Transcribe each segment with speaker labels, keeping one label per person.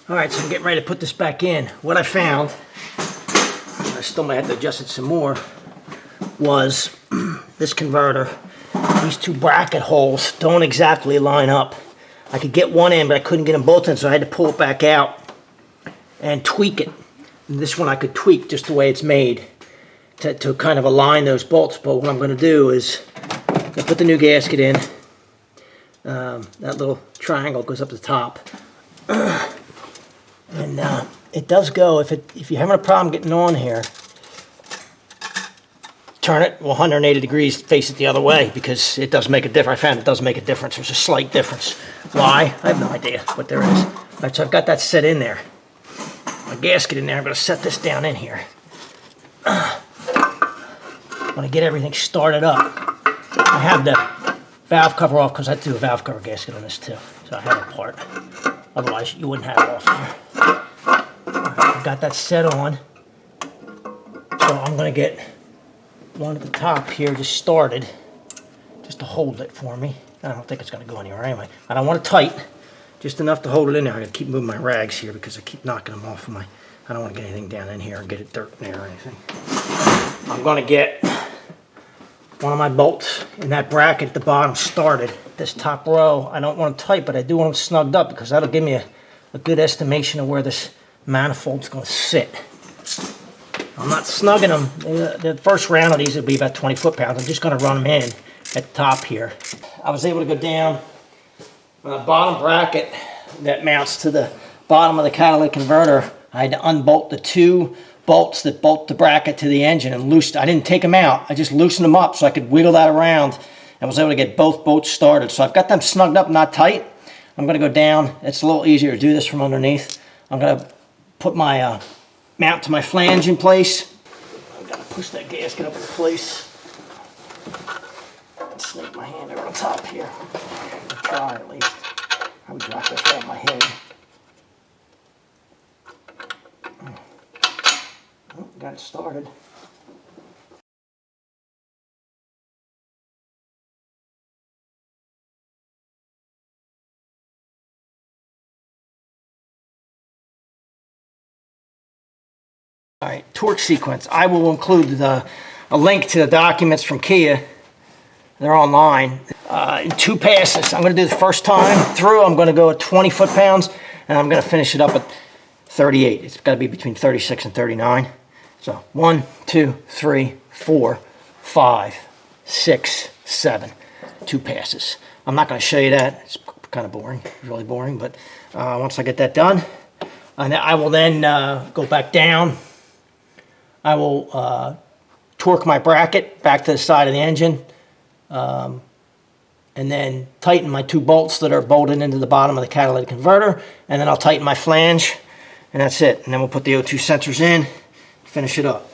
Speaker 1: All right, so I'm getting ready to put this back in. What I found, I still might have to adjust it some more, was this converter. These two bracket holes don't exactly line up. I could get one in, but I couldn't get them both in, so I had to pull it back out and tweak it. And this one I could tweak just the way it's made to kind of align those bolts. But what I'm going to do is put the new gasket in. That little triangle goes up the top. And it does go, if you're having a problem getting on here, turn it 180 degrees, face it the other way, because it does make a difference. I found it does make a difference. There's a slight difference. Why? I have no idea, but there is. All right, so I've got that set in there. My gasket in there. I'm going to set this down in here. I'm going to get everything started up. I have the valve cover off because I do a valve cover gasket on this too, so I have it apart. Otherwise, you wouldn't have it off there. Right, I've got that set on, so I'm going to get one at the top here just started, just to hold it for me. I don't think it's going to go anywhere anyway. I don't want it tight, just enough to hold it in there. I got to keep moving my rags here because I keep knocking them off of my. I don't want to get anything down in here or get it dirt in there or anything. I'm going to get one of my bolts in that bracket at the bottom started. This top row, I don't want it tight, but I do want it snugged up because that'll give me a good estimation of where this manifold's going to sit. I'm not snugging them. The first round of these will be about 20 foot-pounds. I'm just going to run them in at the top here. I was able to go down on the bottom bracket that mounts to the bottom of the catalytic converter. I had to unbolt the two bolts that bolt the bracket to the engine and loosened. I didn't take them out. I just loosened them up so I could wiggle that around and was able to get both bolts started. So I've got them snugged up, not tight. I'm going to go down. It's a little easier to do this from underneath. I'm going to put my mount to my flange in place. I've got to push that gasket up in place. Snake my hand over on top here. I'll try at least. I would drop this right on my head. Oh, got it started. All right, torque sequence. I will include a link to the documents from Kia. They're online. In 2 passes. I'm going to do the first time through. I'm going to go at 20 foot-pounds, and I'm going to finish it up at 38. It's got to be between 36 and 39. So 1, 2, 3, 4, 5, 6, 7. 2 passes. I'm not going to show you that. It's kind of boring, really boring. But once I get that done, I will then go back down. I will torque my bracket back to the side of the engine, and then tighten my 2 bolts that are bolted into the bottom of the catalytic converter, and then I'll tighten my flange, and that's it. And then we'll put the O2 sensors in, finish it up.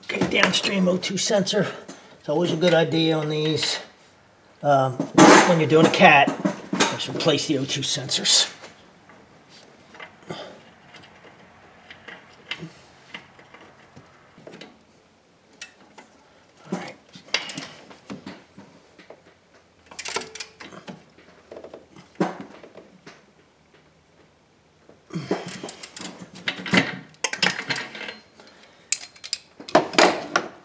Speaker 1: Okay, downstream O2 sensor. It's always a good idea on these. When you're doing a cat, just replace the O2 sensors.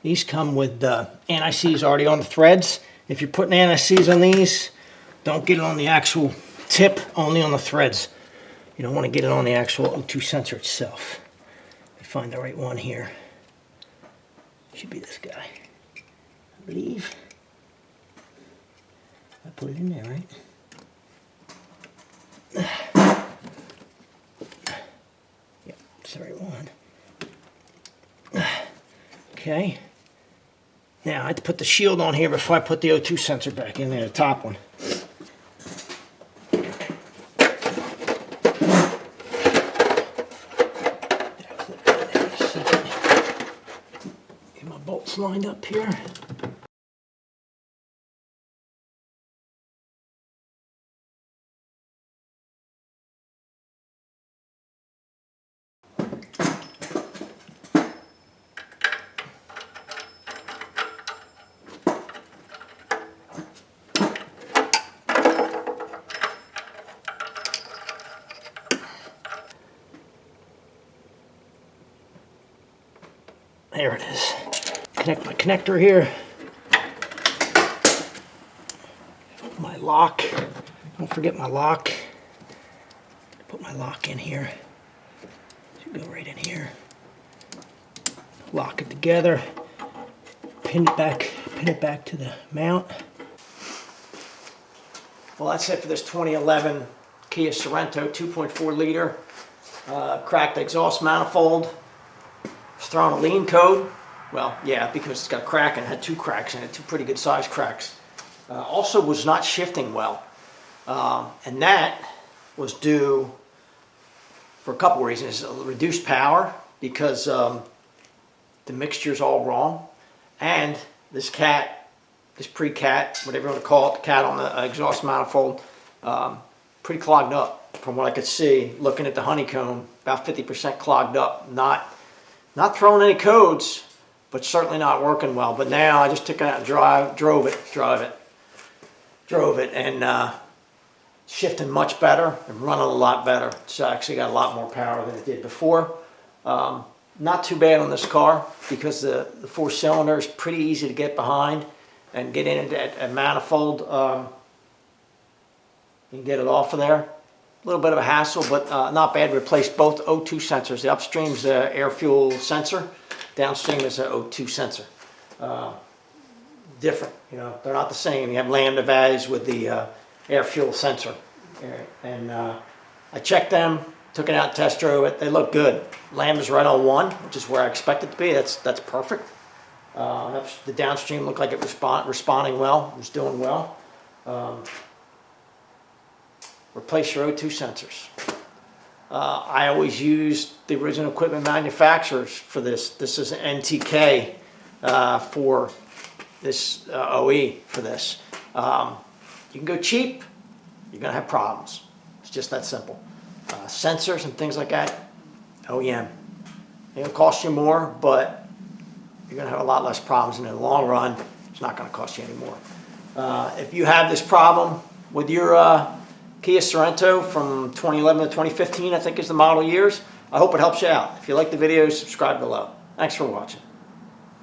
Speaker 1: These come with anti-seize already on the threads. If you're putting anti-seize on these, don't get it on the actual tip, only on the threads. You don't want to get it on the actual O2 sensor itself. I find the right one here. Should be this guy, I believe. I put it in there, right? Yep, it's the right one. Okay. Now, I have to put the shield on here before I put the O2 sensor back in there, the top one. Get my bolts lined up here. There it is. Connect my connector here. My lock. Don't forget my lock. Put my lock in here. Should go right in here. Lock it together. Pin it back to the mount. Well, that's it for this 2011 Kia Sorento 2.4 liter cracked exhaust manifold. It's throwing a lean code. Well, yeah, because it's got a crack and it had 2 cracks in it, 2 pretty good sized cracks. Also was not shifting well. And that was due for a couple reasons. Reduced power because the mixture's all wrong. And this pre-cat, whatever you want to call it, the cat on the exhaust manifold, pretty clogged up from what I could see. Looking at the honeycomb, about 50% clogged up. Not throwing any codes, but certainly not working well. But now I just took it out and drove it, and shifting much better and running a lot better. It's actually got a lot more power than it did before. Not too bad on this car because the 4-cylinder is pretty easy to get behind and get in a manifold. You can get it off of there. A little bit of a hassle, but not bad. Replaced both O2 sensors. The upstream's the air fuel sensor. Downstream is an O2 sensor. Different, you know, they're not the same. You have lambda values with the air fuel sensor. And I checked them, took it out, test drove it. They look good. Lambda's right on 1, which is where I expect it to be. That's perfect. The downstream looked like it was responding well. It was doing well. Replace your O2 sensors. I always used the original equipment manufacturers for this. This is an NTK for this OE for this. You can go cheap, you're going to have problems. It's just that simple. Sensors and things like that, OEM. It'll cost you more, but you're going to have a lot less problems, and in the long run, it's not going to cost you any more. If you have this problem with your Kia Sorento from 2011 to 2015, I think is the model years, I hope it helps you out. If you like the video, subscribe below. Thanks for watching.